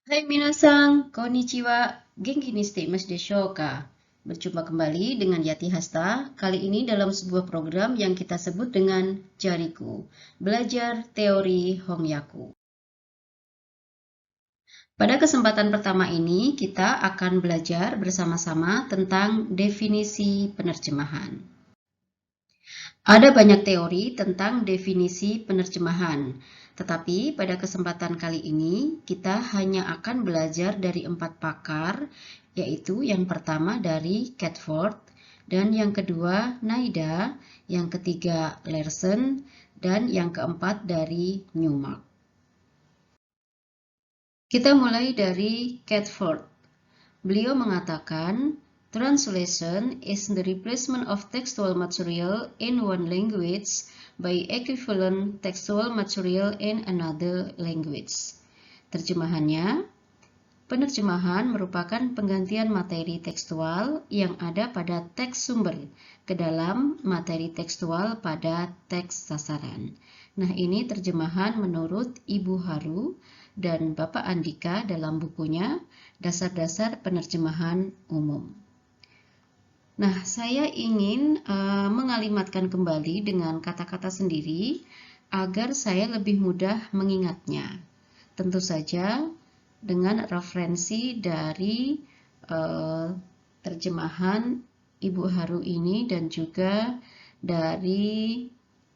Hai minasan, konnichiwa, genki ni shite desho ka? Berjumpa kembali dengan Yati Hasta, kali ini dalam sebuah program yang kita sebut dengan Jariku, belajar teori Hongyaku. Pada kesempatan pertama ini, kita akan belajar bersama-sama tentang definisi penerjemahan. Ada banyak teori tentang definisi penerjemahan, tetapi pada kesempatan kali ini kita hanya akan belajar dari 4 pakar, yaitu yang pertama dari Catford, dan yang kedua Naida, yang ketiga Larson, dan yang keempat dari Newmark. Kita mulai dari Catford. Beliau mengatakan, translation is the replacement of textual material in one language by equivalent textual material in another language. Terjemahannya, penerjemahan merupakan penggantian materi tekstual yang ada pada teks sumber ke dalam materi tekstual pada teks sasaran. Nah, ini terjemahan menurut Ibu Haru dan Bapak Andika dalam bukunya Dasar-Dasar Penerjemahan Umum. Nah, saya ingin mengalimatkan kembali dengan kata-kata sendiri agar saya lebih mudah mengingatnya. Tentu saja dengan referensi dari terjemahan Ibu Haru ini dan juga dari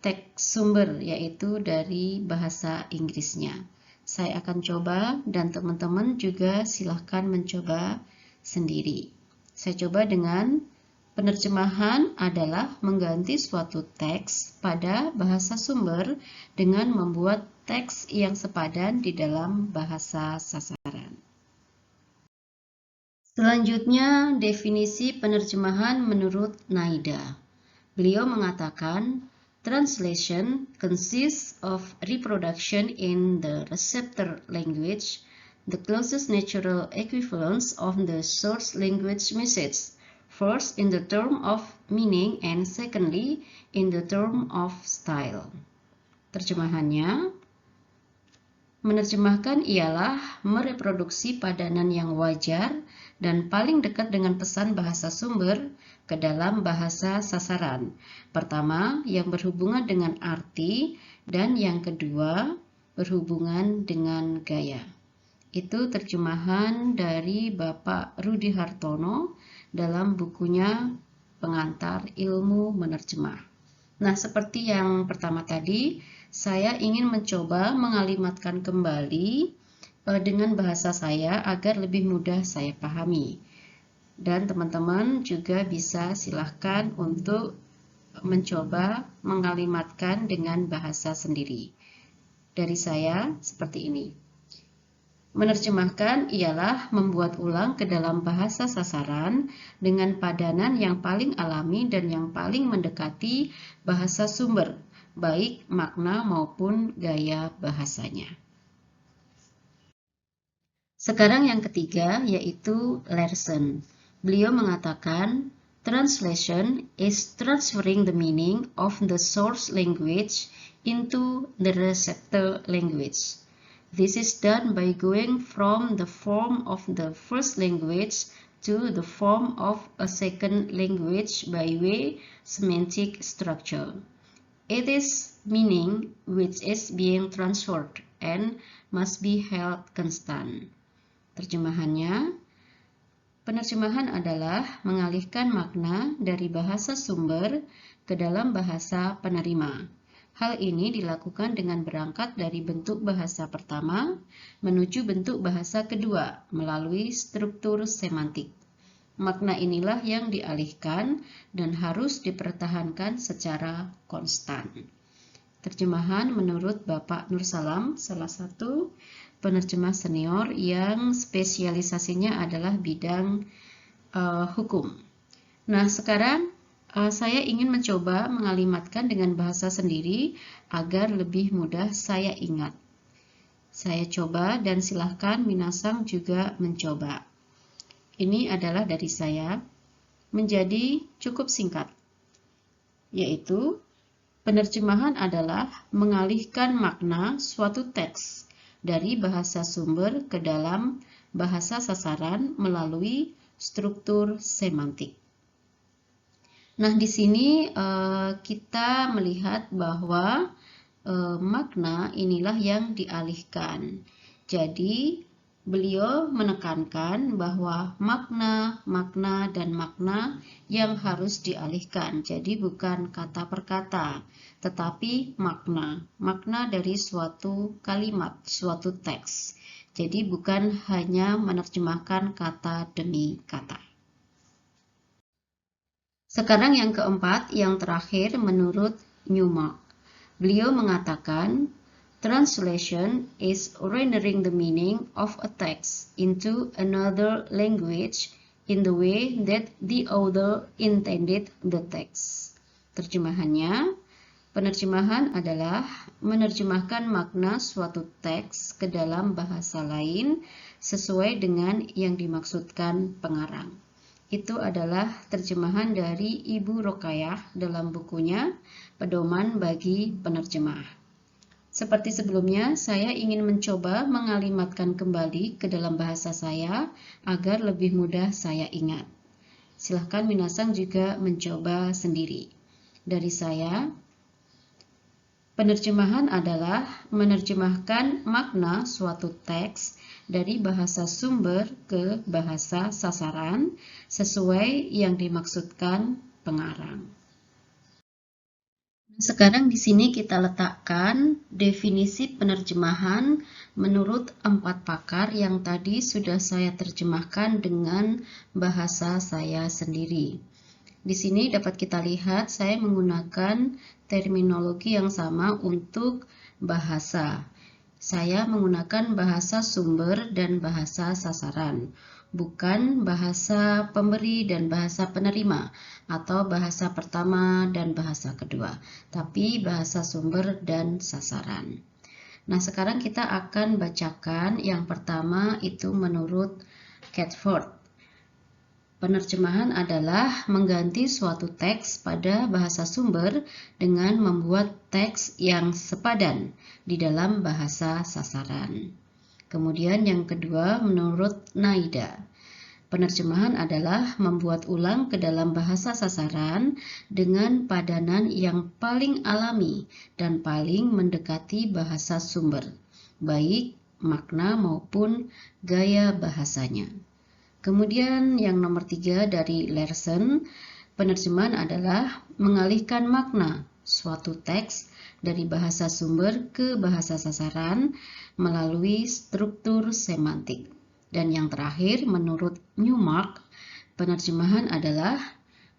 teks sumber, yaitu dari bahasa Inggrisnya. Saya akan coba dan teman-teman juga silahkan mencoba sendiri. Saya coba dengan penerjemahan adalah mengganti suatu teks pada bahasa sumber dengan membuat teks yang sepadan di dalam bahasa sasaran. Selanjutnya, definisi penerjemahan menurut Naida. Beliau mengatakan, translation consists of reproduction in the receptor language, the closest natural equivalence of the source language message, first in the term of meaning and secondly in the term of style. Terjemahannya, menerjemahkan ialah mereproduksi padanan yang wajar dan paling dekat dengan pesan bahasa sumber ke dalam bahasa sasaran. Pertama, yang berhubungan dengan arti, dan yang kedua, berhubungan dengan gaya. Itu terjemahan dari Bapak Rudi Hartono dalam bukunya Pengantar Ilmu Menerjemah. Nah, seperti yang pertama tadi, saya ingin mencoba mengalimatkan kembali dengan bahasa saya agar lebih mudah saya pahami. Dan teman-teman juga bisa silahkan untuk mencoba mengalimatkan dengan bahasa sendiri. Dari saya seperti ini. Menerjemahkan ialah membuat ulang ke dalam bahasa sasaran dengan padanan yang paling alami dan yang paling mendekati bahasa sumber, baik makna maupun gaya bahasanya. Sekarang yang ketiga, yaitu Larson. Beliau mengatakan, translation is transferring the meaning of the source language into the receptor language. This is done by going from the form of the first language to the form of a second language by way semantic structure. It is meaning which is being transferred and must be held constant. Terjemahannya, penerjemahan adalah mengalihkan makna dari bahasa sumber ke dalam bahasa penerima. Hal ini dilakukan dengan berangkat dari bentuk bahasa pertama menuju bentuk bahasa kedua melalui struktur semantik. Makna inilah yang dialihkan dan harus dipertahankan secara konstan. Terjemahan menurut Bapak Nur Salam, salah satu penerjemah senior yang spesialisasinya adalah bidang hukum. Nah, sekarang saya ingin mencoba mengalimatkan dengan bahasa sendiri agar lebih mudah saya ingat. Saya coba dan silahkan minasang juga mencoba. Ini adalah dari saya menjadi cukup singkat, yaitu penerjemahan adalah mengalihkan makna suatu teks dari bahasa sumber ke dalam bahasa sasaran melalui struktur semantik. Nah, di sini kita melihat bahwa makna inilah yang dialihkan. Jadi, beliau menekankan bahwa makna, dan makna yang harus dialihkan. Jadi, bukan kata per kata, tetapi makna. Makna dari suatu kalimat, suatu teks. Jadi, bukan hanya menerjemahkan kata demi kata. Sekarang yang keempat, yang terakhir menurut Newmark. Beliau mengatakan, translation is rendering the meaning of a text into another language in the way that the author intended the text. Terjemahannya, penerjemahan adalah menerjemahkan makna suatu teks ke dalam bahasa lain sesuai dengan yang dimaksudkan pengarang. Itu adalah terjemahan dari Ibu Rokayah dalam bukunya Pedoman bagi Penerjemah. Seperti sebelumnya, saya ingin mencoba mengalimatkan kembali ke dalam bahasa saya agar lebih mudah saya ingat. Silahkan minasang juga mencoba sendiri. Dari saya, penerjemahan adalah menerjemahkan makna suatu teks dari bahasa sumber ke bahasa sasaran sesuai yang dimaksudkan pengarang. Sekarang di sini kita letakkan definisi penerjemahan menurut 4 pakar yang tadi sudah saya terjemahkan dengan bahasa saya sendiri. Di sini dapat kita lihat saya menggunakan terminologi yang sama untuk bahasa. Saya menggunakan bahasa sumber dan bahasa sasaran, bukan bahasa pemberi dan bahasa penerima, atau bahasa pertama dan bahasa kedua, tapi bahasa sumber dan sasaran. Nah, sekarang kita akan bacakan yang pertama itu menurut Catford. Penerjemahan adalah mengganti suatu teks pada bahasa sumber dengan membuat teks yang sepadan di dalam bahasa sasaran. Kemudian yang kedua menurut Naida. Penerjemahan adalah membuat ulang ke dalam bahasa sasaran dengan padanan yang paling alami dan paling mendekati bahasa sumber, baik makna maupun gaya bahasanya. Kemudian yang nomor 3 dari Larson, penerjemahan adalah mengalihkan makna suatu teks dari bahasa sumber ke bahasa sasaran melalui struktur semantik. Dan yang terakhir, menurut Newmark, penerjemahan adalah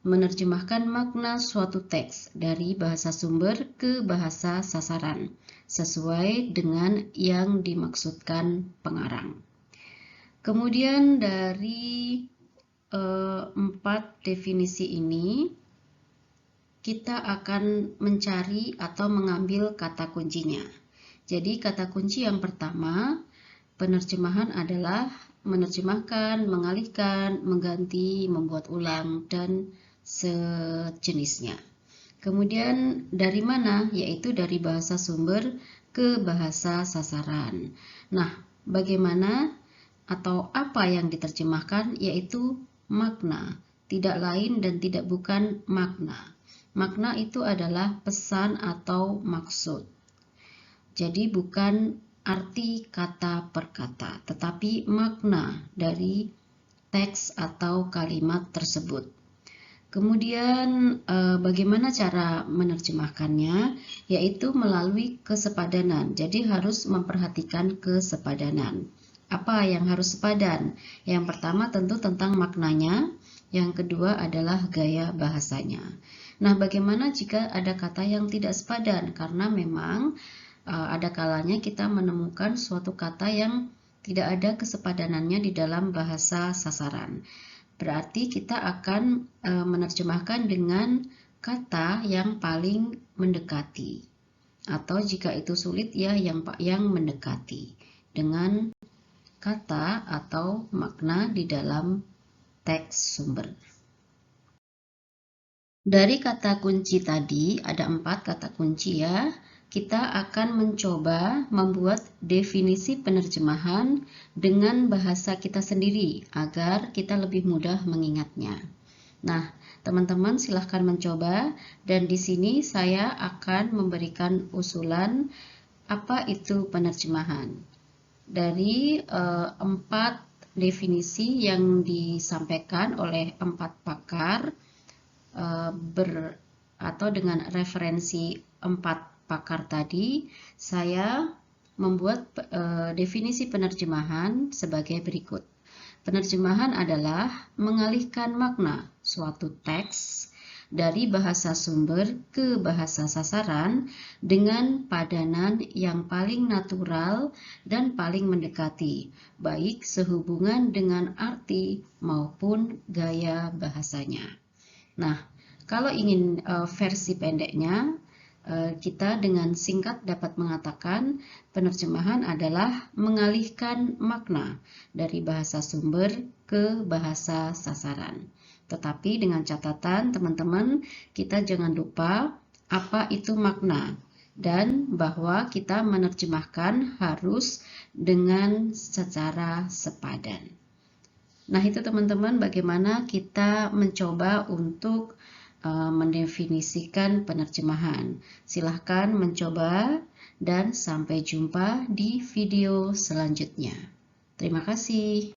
menerjemahkan makna suatu teks dari bahasa sumber ke bahasa sasaran sesuai dengan yang dimaksudkan pengarang. Kemudian dari 4 definisi ini, kita akan mencari atau mengambil kata kuncinya. Jadi kata kunci yang pertama, penerjemahan adalah menerjemahkan, mengalihkan, mengganti, membuat ulang, dan sejenisnya. Kemudian dari mana? Yaitu dari bahasa sumber ke bahasa sasaran. Nah, bagaimana atau apa yang diterjemahkan? Yaitu makna, tidak lain dan tidak bukan makna. Makna itu adalah pesan atau maksud. Jadi bukan arti kata per kata, tetapi makna dari teks atau kalimat tersebut. Kemudian bagaimana cara menerjemahkannya? Yaitu melalui kesepadanan. Jadi harus memperhatikan kesepadanan. Apa yang harus sepadan? Yang pertama tentu tentang maknanya, yang kedua adalah gaya bahasanya. Nah, bagaimana jika ada kata yang tidak sepadan? Karena memang ada kalanya kita menemukan suatu kata yang tidak ada kesepadanannya di dalam bahasa sasaran. Berarti kita akan menerjemahkan dengan kata yang paling mendekati. Atau jika itu sulit ya yang mendekati dengan kata atau makna di dalam teks sumber. Dari kata kunci tadi, ada 4 kata kunci ya. kita akan mencoba membuat definisi penerjemahan dengan bahasa kita sendiri agar kita lebih mudah mengingatnya. Nah, teman-teman silahkan mencoba, dan di sini saya akan memberikan usulan apa itu penerjemahan. Dari 4 definisi yang disampaikan oleh 4 pakar atau dengan referensi 4 pakar tadi, saya membuat definisi penerjemahan sebagai berikut. Penerjemahan adalah mengalihkan makna suatu teks dari bahasa sumber ke bahasa sasaran dengan padanan yang paling natural dan paling mendekati, baik sehubungan dengan arti maupun gaya bahasanya. Nah, kalau ingin versi pendeknya, kita dengan singkat dapat mengatakan penerjemahan adalah mengalihkan makna dari bahasa sumber ke bahasa sasaran. Tetapi dengan catatan teman-teman, kita jangan lupa apa itu makna dan bahwa kita menerjemahkan harus dengan secara sepadan. Nah, itu teman-teman bagaimana kita mencoba untuk mendefinisikan penerjemahan. Silahkan mencoba dan sampai jumpa di video selanjutnya. Terima kasih.